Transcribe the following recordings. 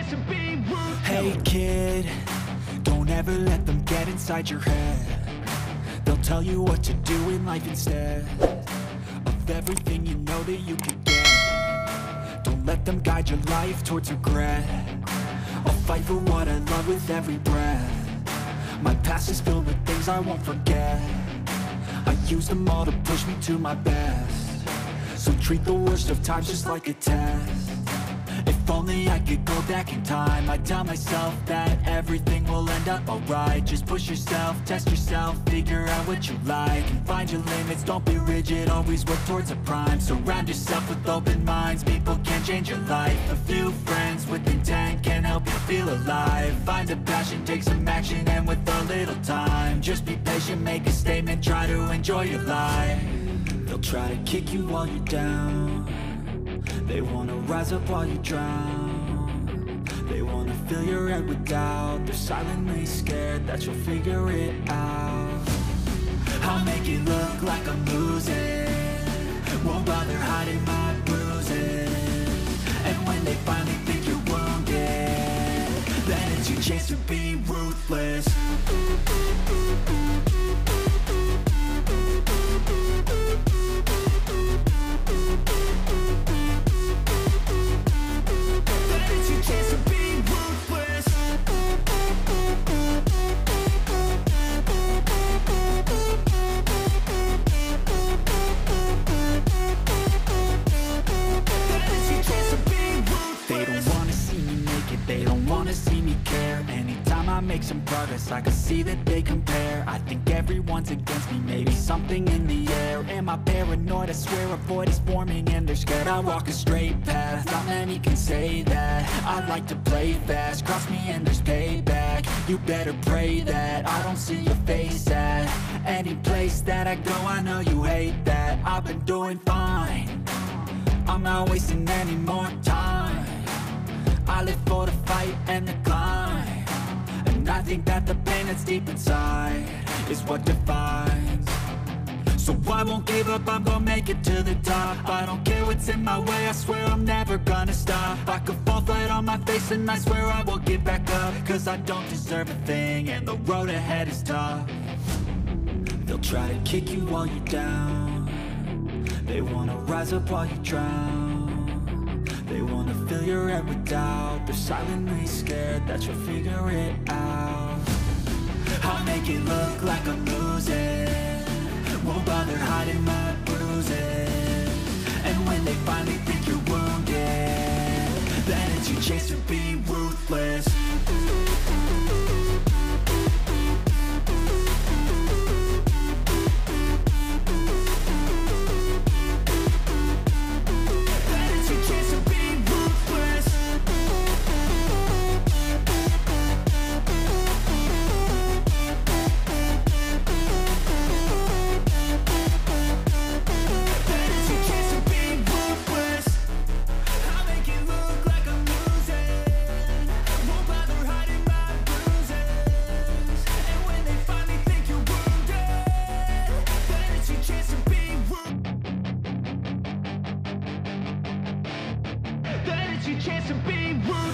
chance to be ruthless. Hey kid, don't ever let them get inside your head. They'll tell you what to do in life instead of everything you know that you can get. Don't let them guide your life towards regret. I'll fight for what I love with every breath. My past is filled with things I won't forget. I use them all to push me to my best. So treat the worst of times just like a test. If only I could go back in time, I'd tell myself that everything will end up alright. Just push yourself, test yourself, figure out what you like, and find your limits, don't be rigid, always work towards a prime. Surround yourself with open minds, people can change your life. A few friends with intent can help you feel alive. Find a passion, take some action, and with a little time, just be patient, make a statement, try to enjoy your life. They'll try to kick you while you're down. They wanna rise up while you drown. They wanna fill your head with doubt. They're silently scared that you'll figure it out. I'll make it look like I'm losing, won't bother hiding my bruises. And when they finally think you're wounded, then it's your chance to be ruthless. Make some progress, I can see that they compare. I think everyone's against me, maybe something in the air. Am I paranoid? I swear a void is forming and they're scared. I walk a straight path, not many can say that. I like to play fast, cross me and there's payback. You better pray that I don't see your face at any place that I go. I know you hate that. I've been doing fine, I'm not wasting any more time. I live for the fight and the climb. And I think that the pain that's deep inside is what defines. So I won't give up, I'm gonna make it to the top. I don't care what's in my way, I swear I'm never gonna stop. I could fall flat on my face and I swear I will get back up. Cause I don't deserve a thing and the road ahead is tough. They'll try to kick you while you're down. They wanna rise up while you drown. They wanna fill your head with doubt. They're silently scared that you'll figure it out. I'll make it look like I'm losing, won't bother hiding my bruises. And when they finally think you're wounded, then it's your chance to be ruthless.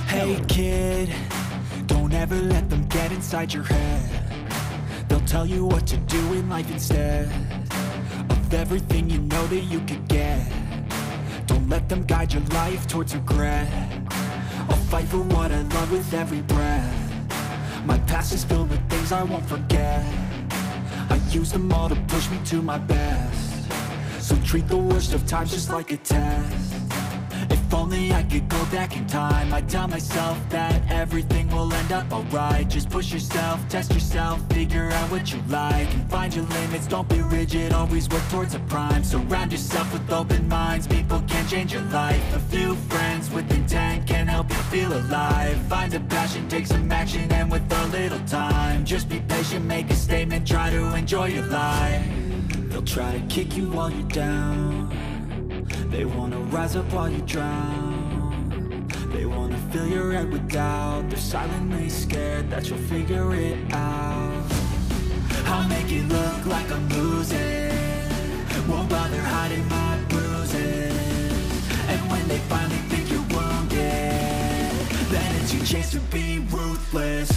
Hey kid, don't ever let them get inside your head. They'll tell you what to do in life instead of everything you know that you could get. Don't let them guide your life towards regret. I'll fight for what I love with every breath. My past is filled with things I won't forget. I use them all to push me to my best. So treat the worst of times just like a test. If only I could go back in time, I'd tell myself that everything will end up alright. Just push yourself, test yourself, figure out what you like, and find your limits, don't be rigid, always work towards a prime. Surround yourself with open minds, people can change your life. A few friends with intent can help you feel alive. Find a passion, take some action, and with a little time, just be patient, make a statement, try to enjoy your life. They'll try to kick you while you're down. They wanna rise up while you drown. They wanna fill your head with doubt. They're silently scared that you'll figure it out. I'll make it look like I'm losing, won't bother hiding my bruises. And when they finally think you're wounded, then it's your chance to be ruthless.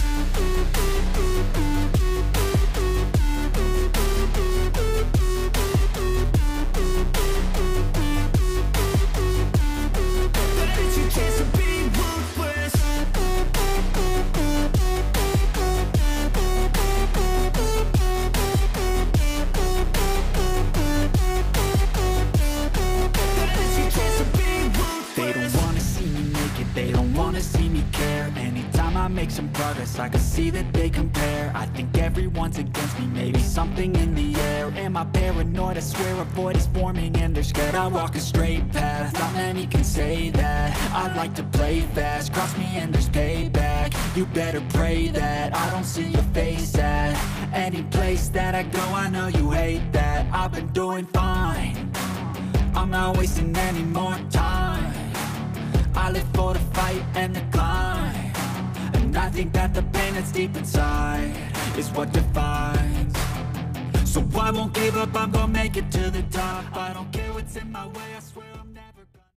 I make some progress, I can see that they compare. I think everyone's against me, maybe something in the air. Am I paranoid? I swear a void is forming and they're scared. I walk a straight path, not many can say that. I like to play fast, cross me and there's payback. You better pray that I don't see your face at any place that I go. I know you hate that. I've been doing fine, I'm not wasting any more time. I live for the fight and the climb, and I think that the pain that's deep inside is what defines. So I won't give up, I'm gonna make it to the top. I don't care what's in my way, I swear